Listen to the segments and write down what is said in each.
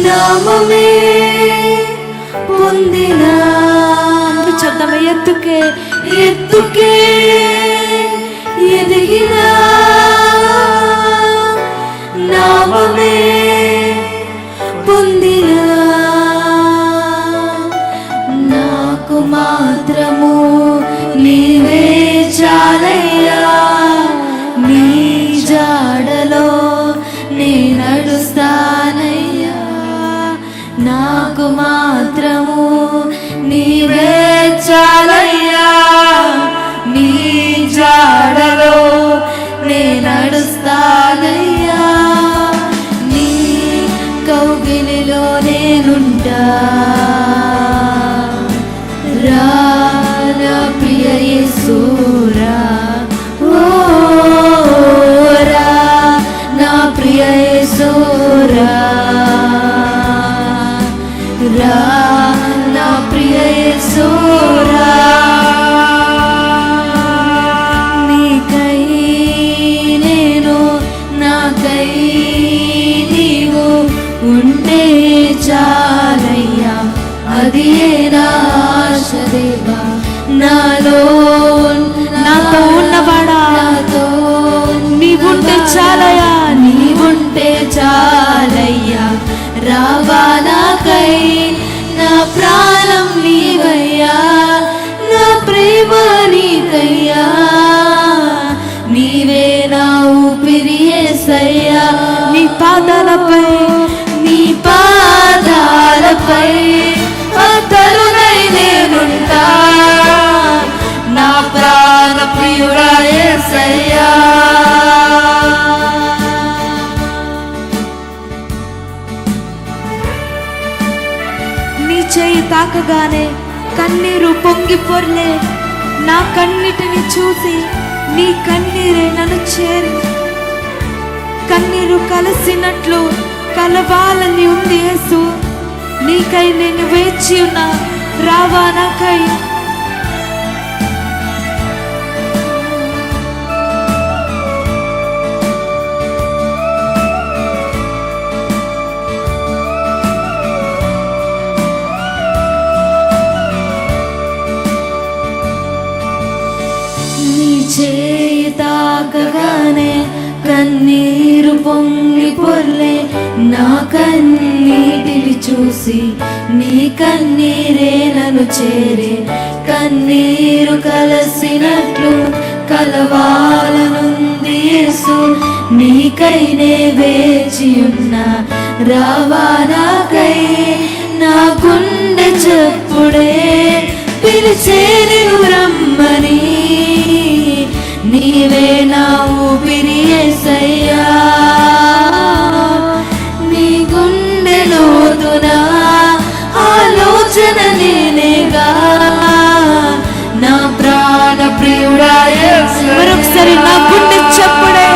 నామమే పొందిన చెప్తాము ఎత్తుకే ఎత్తుకే ఎదిగిన నామమే పొందిన నాకు మాత్రము నీవే చాలయ్యా, నీ జాడలో నీ నడుస్తానయ్యా. నాకు మాత్రము నీవే చాలయ్యా, నీ జాడలో నే నడుస్తానయ్యా. నీ కౌగిలిలో నేనుంటా, రా నా ప్రియ యేసూరా, ఓ రా నా ప్రియ యేసూరా, రా నా ప్రియ యేసూరా. నీకై నేను, నాకై నీవు ఉంటే చాలయ్యా, అది నా ఆశ దేవా. నాతో ఉన్నవాడా, నాతో నీవుంటే చాలయ్యా, నీవుంటే చాలయ్యా. రావా నాకై, నా ప్రాణం నీవయ్యా, నా ప్రేమ నీకయ్యా. నీవే నా ఊపిరి యేసయ్యా, నీ పాదాలపై నీ పాదాలపై అతరునై నేనుంటా, నా ప్రాణ ప్రియుడా యేసయ్యా. నీ చేయి తాకగానే కన్నీరు పొంగి పొర్లే, నా కన్నిటిని చూసి నీ కన్నీరే నన్ను చేరి. కన్నీరు కలిసినట్లు కలవాలని ఉంది యేసు, నీకై నేను వేచి ఉన్నా, రావా నాకై. నీ చేయి తాకగానే కన్నీరు పొంగి పొర్లే, నా కన్నీటిని చూసి నీ కన్నీరే నన్ను చేరే. కన్నీరు కలసినట్లు కలవాలనుంది యేసు, నీకై నే వేచి ఉన్నా, రావా నాకై. నా గుండె చప్పుడే పిలిచే నిన్ను రమ్మని, నీవే నా ఊపిరి యేసయ్యా. నీ గుండె లోతున ఆలోచన నేనేగా, నా ప్రాణ ప్రియుడా యేసయ్యా. మరొకసారి నా గుండె చప్పుడే,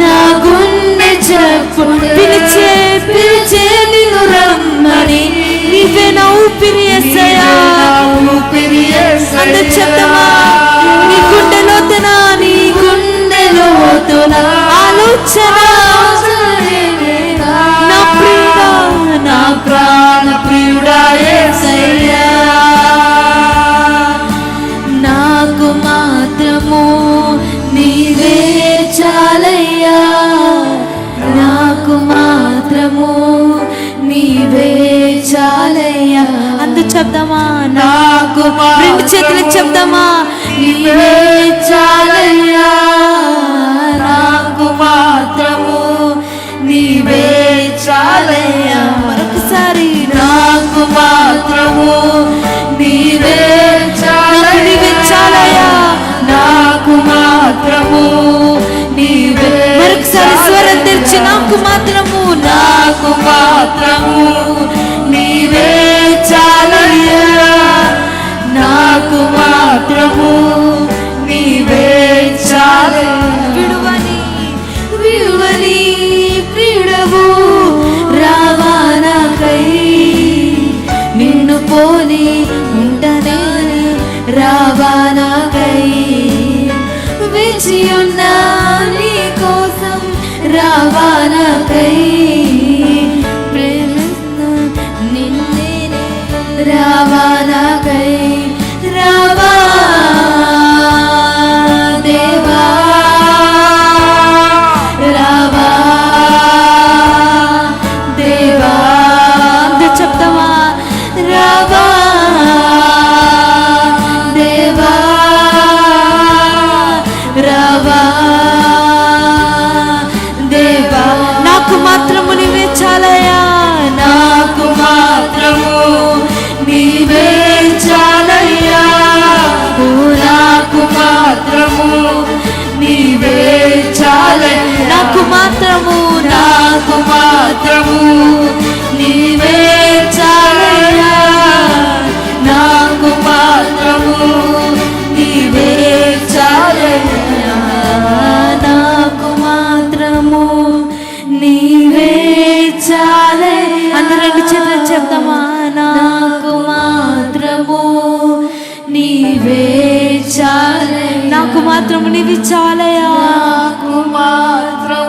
నా గుండె చప్పుడు పిలిచే పిలిచే నిన్ను రమ్మని, నీవే నా ఊపిరి యేసయ్యా, ఊపిరి యేసయ్యా. అందరూ చెప్తామా, నీ గుండె లోతున, నీ గుండె లోతున ఆలోచన నా ప్రియుడా, నా ప్రాణ ప్రియుడా యేసయ్యా. నాకు మాత్రము నీవే చాలయ్యా, నాకు మాత్రము నీవే చాలయ్యా. అందు చెప్దామా, నాకు రెండు చేతులు చెప్దామా, నీవే చాలయ్యా, నాకు మాత్రము నీవే చాలయ్యా. మరొకసారి నాకు మాత్రము నీవే చాలయ్యా, నీవే చాలయ్యా, నాకు మాత్రము నీవే. మరొకసారి స్వరం తెరిచి, నాకు మాత్రము, నాకు మాత్రము నీవే చాలయ్యా, నాకు మాత్రము నీవే చాలయ్యా. విడువని విడువని ప్రియుడవు, రావా నాకై. నిన్ను పోలి ఉంటనే, రావా నాకై. వేచి ఉన్నా నీ కోసం, రావా నాకై. ప్రేమించ మాత్రము నీవే చాలయ్యా, నాకు మాత్రము నీవే చాలయ్యా, నాకు మాత్రము నీవే చాలయ్యా. అందరూ రెండు చేతులు చెప్తామా? నాకు మాత్రము నీవే చాలయ్యా, నాకు మాత్రము నీవి చాలయ్యా, నాకు మాత్రము